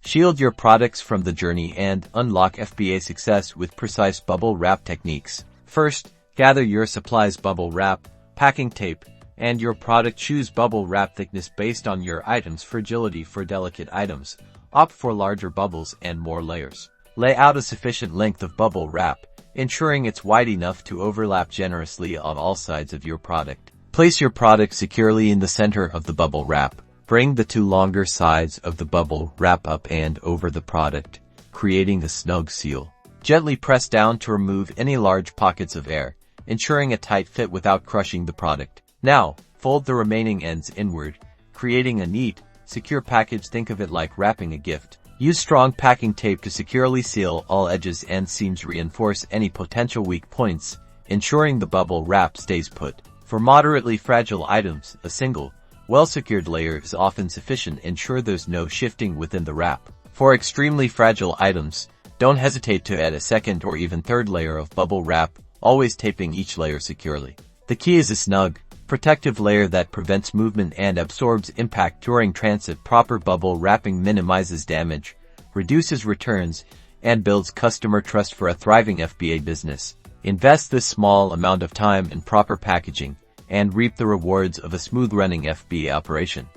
Shield your products from the journey and unlock FBA success with precise bubble wrap techniques. First, gather your supplies: bubble wrap, packing tape, and your product. Choose bubble wrap thickness based on your item's fragility. For delicate items, opt for larger bubbles and more layers. Lay out a sufficient length of bubble wrap, ensuring it's wide enough to overlap generously on all sides of your product. Place your product securely in the center of the bubble wrap. Bring the two longer sides of the bubble wrap up and over the product, creating a snug seal. Gently press down to remove any large pockets of air, ensuring a tight fit without crushing the product. Now, fold the remaining ends inward, creating a neat, secure package. Think of it like wrapping a gift. Use strong packing tape to securely seal all edges and seams. Reinforce any potential weak points, ensuring the bubble wrap stays put. For moderately fragile items, a single, well-secured layer is often sufficient. Ensure there's no shifting within the wrap. For extremely fragile items, don't hesitate to add a second or even third layer of bubble wrap, always taping each layer securely. The key is a snug, protective layer that prevents movement and absorbs impact during transit. Proper bubble wrapping minimizes damage, reduces returns, and builds customer trust. For a thriving FBA business, invest this small amount of time in proper packaging and reap the rewards of a smooth-running FBA operation.